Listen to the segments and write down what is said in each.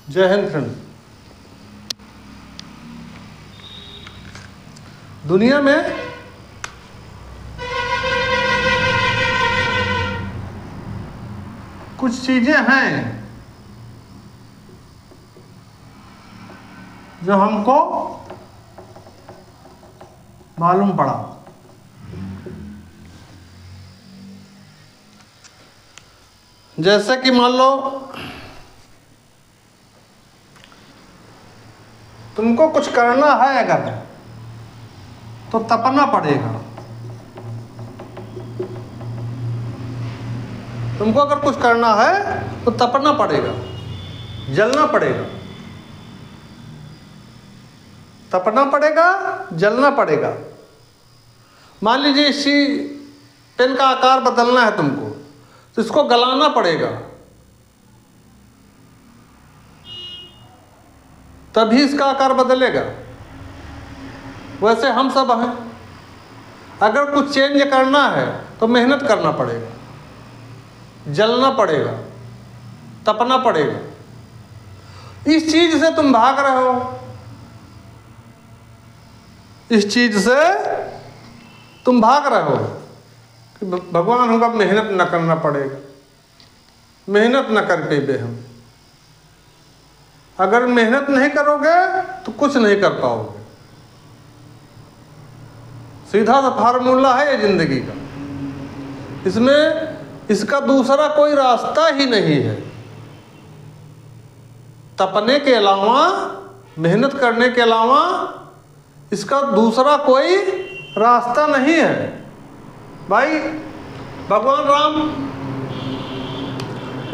जय हिंद फ्रेंड। दुनिया में कुछ चीजें हैं जो हमको मालूम पड़ा। जैसे कि मान लो तुमको कुछ करना है अगर तो तपना पड़ेगा। तुमको अगर कुछ करना है तो तपना पड़ेगा, जलना पड़ेगा। तपना पड़ेगा, जलना पड़ेगा। मान लीजिए इसी पेन का आकार बदलना है तुमको तो इसको गलाना पड़ेगा, तभी इसका आकार बदलेगा। वैसे हम सब हैं, अगर कुछ चेंज करना है तो मेहनत करना पड़ेगा, जलना पड़ेगा, तपना पड़ेगा। इस चीज से तुम भाग रहे हो, इस चीज से तुम भाग रहे हो कि भगवान हमको मेहनत न करना पड़ेगा, मेहनत न कर पाए हम। अगर मेहनत नहीं करोगे तो कुछ नहीं कर पाओगे। सीधा सा फार्मूला है ये जिंदगी का, इसमें इसका दूसरा कोई रास्ता ही नहीं है। तपने के अलावा, मेहनत करने के अलावा इसका दूसरा कोई रास्ता नहीं है। भाई भगवान राम,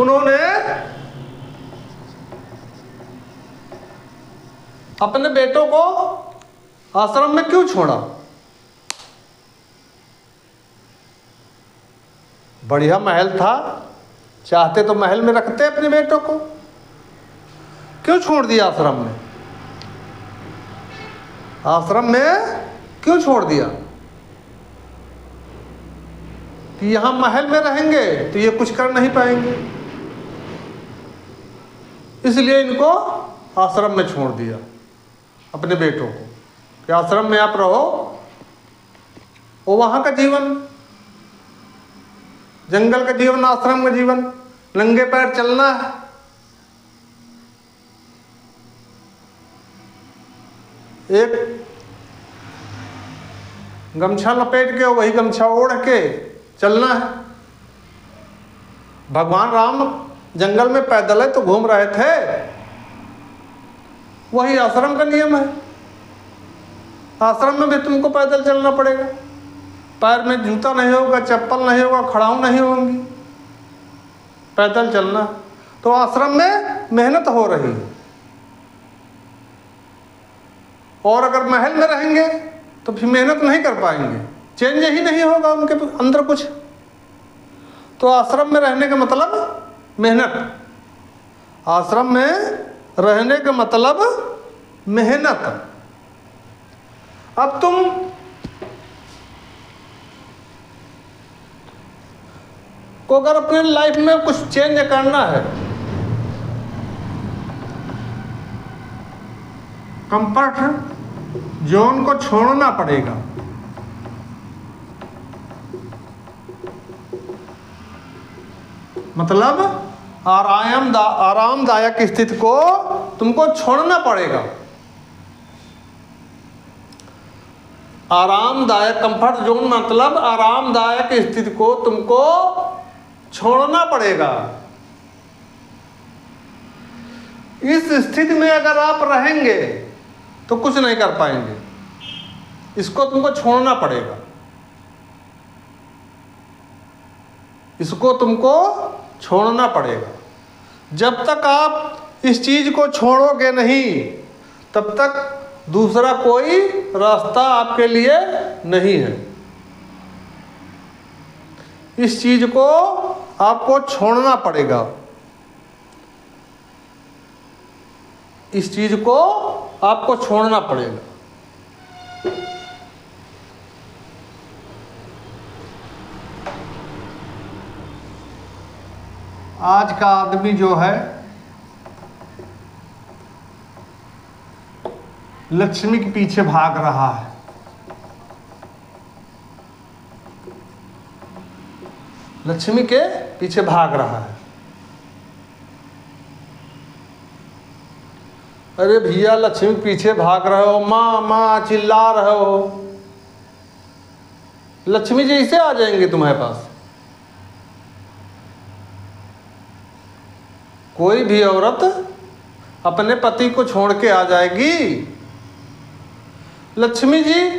उन्होंने अपने बेटों को आश्रम में क्यों छोड़ा? बढ़िया महल था, चाहते तो महल में रखते अपने बेटों को, क्यों छोड़ दिया आश्रम में? आश्रम में क्यों छोड़ दिया? कि यहां महल में रहेंगे तो ये कुछ कर नहीं पाएंगे, इसलिए इनको आश्रम में छोड़ दिया अपने बेटों को कि आश्रम में आप रहो। वो वहां का जीवन, जंगल का जीवन, आश्रम का जीवन, नंगे पैर चलना है। एक गमछा लपेट के, वही गमछा ओढ़ के चलना है। भगवान राम जंगल में पैदल है तो घूम रहे थे, वही आश्रम का नियम है। आश्रम में भी तुमको पैदल चलना पड़ेगा, पैर में जूता नहीं होगा, चप्पल नहीं होगा, खड़ाऊ नहीं होंगी, पैदल चलना। तो आश्रम में मेहनत हो रही है। और अगर महल में रहेंगे तो फिर मेहनत नहीं कर पाएंगे, चेंज ही नहीं होगा उनके अंदर कुछ। तो आश्रम में रहने का मतलब मेहनत, आश्रम में रहने का मतलब मेहनत। अब तुम को अगर अपने लाइफ में कुछ चेंज करना है, कंफर्ट जोन को छोड़ना पड़ेगा। मतलब आरामदायक स्थिति को तुमको छोड़ना पड़ेगा। आरामदायक, कंफर्ट जोन मतलब आरामदायक स्थिति को तुमको छोड़ना पड़ेगा। इस स्थिति में अगर आप रहेंगे तो कुछ नहीं कर पाएंगे, इसको तुमको छोड़ना पड़ेगा, इसको तुमको छोड़ना पड़ेगा। जब तक आप इस चीज को छोड़ोगे नहीं तब तक दूसरा कोई रास्ता आपके लिए नहीं है। इस चीज को आपको छोड़ना पड़ेगा, इस चीज को आपको छोड़ना पड़ेगा। आज का आदमी जो है लक्ष्मी के पीछे भाग रहा है। लक्ष्मी के पीछे भाग रहा है। अरे भैया लक्ष्मी के पीछे भाग रहे हो, माँ माँ चिल्ला रहे हो, लक्ष्मी जी इसे आ जाएंगे तुम्हारे पास। कोई भी औरत अपने पति को छोड़ के आ जाएगी, लक्ष्मी जी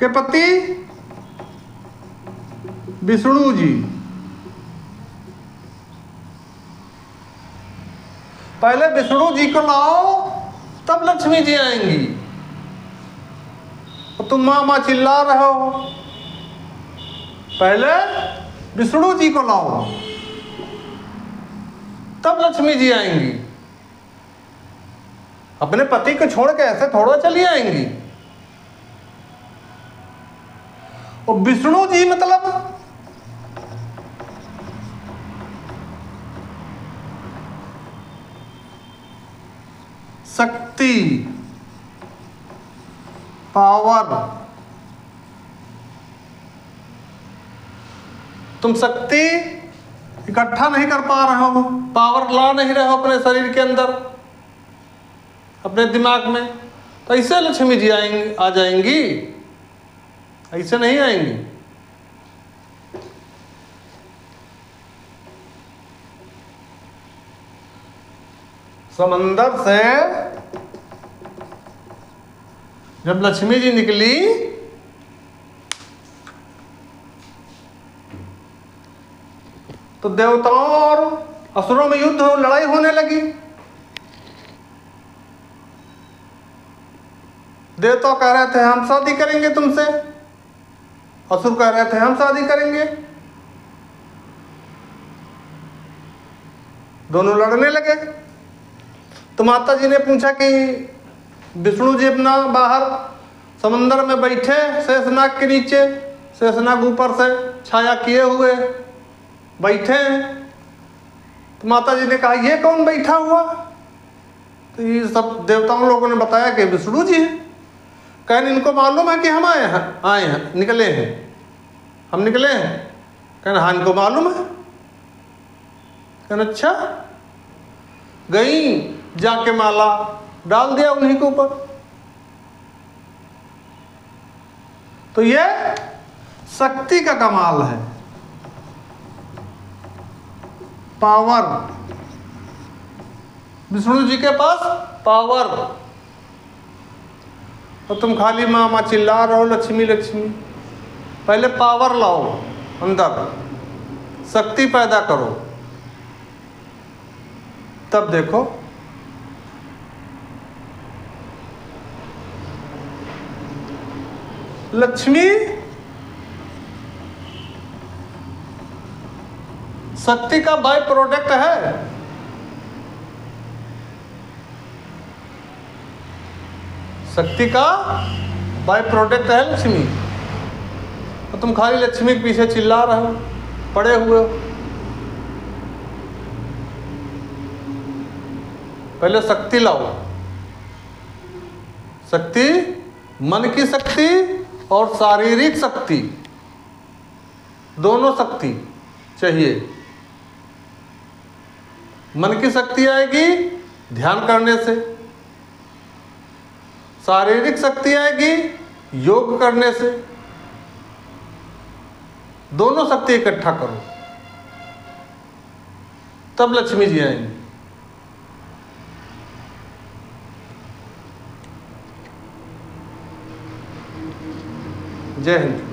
के पति विष्णु जी, पहले विष्णु जी को लाओ तब लक्ष्मी जी आएंगी। तो तुम माँ माँ चिल्ला रहे हो, पहले विष्णु जी को लाओ तब लक्ष्मी जी आएंगी। अपने पति को छोड़ के ऐसे थोड़ा चली आएंगी। और विष्णु जी मतलब शक्ति, पावर। तुम शक्ति इकट्ठा नहीं कर पा रहे हो, पावर ला नहीं रहे हो अपने शरीर के अंदर, अपने दिमाग में, तो ऐसे लक्ष्मी जी आएंगी, आ जाएंगी, ऐसे नहीं आएंगी। समंदर से जब लक्ष्मी जी निकली तो देवताओं और असुरों में युद्ध लड़ाई होने लगी। देवता कह रहे थे हम शादी करेंगे तुमसे, असुर कह रहे थे हम शादी करेंगे, दोनों लड़ने लगे। तो माता जी ने पूछा कि विष्णु जी अपना बाहर समंदर में बैठे शेषनाग के नीचे, शेषनाग ऊपर से छाया किए हुए बैठे हैं। तो माता जी ने कहा ये कौन बैठा हुआ? तो ये सब देवताओं लोगों ने बताया कि विष्णु जी हैं। कहने इनको मालूम है कि हम आए हैं निकले हैं, हम निकले हैं? कहने हाँ इनको मालूम है। कहने अच्छा। गई जाके माला डाल दिया उन्हीं के ऊपर। तो ये शक्ति का कमाल है, पावर। विष्णु जी के पास पावर, और तुम खाली माँ माँ चिल्ला रहे हो लक्ष्मी लक्ष्मी। पहले पावर लाओ अंदर, शक्ति पैदा करो, तब देखो। लक्ष्मी शक्ति का बाय प्रोडक्ट है। शक्ति का बाय प्रोडक्ट है लक्ष्मी। तो तुम खाली लक्ष्मी के पीछे चिल्ला रहे हो, पड़े हुए हो। पहले शक्ति लाओ। शक्ति, मन की शक्ति और शारीरिक शक्ति, दोनों शक्ति चाहिए। मन की शक्ति आएगी ध्यान करने से, शारीरिक शक्ति आएगी योग करने से। दोनों शक्ति इकट्ठा करो, तब लक्ष्मी जी आएंगी। जय हिंद।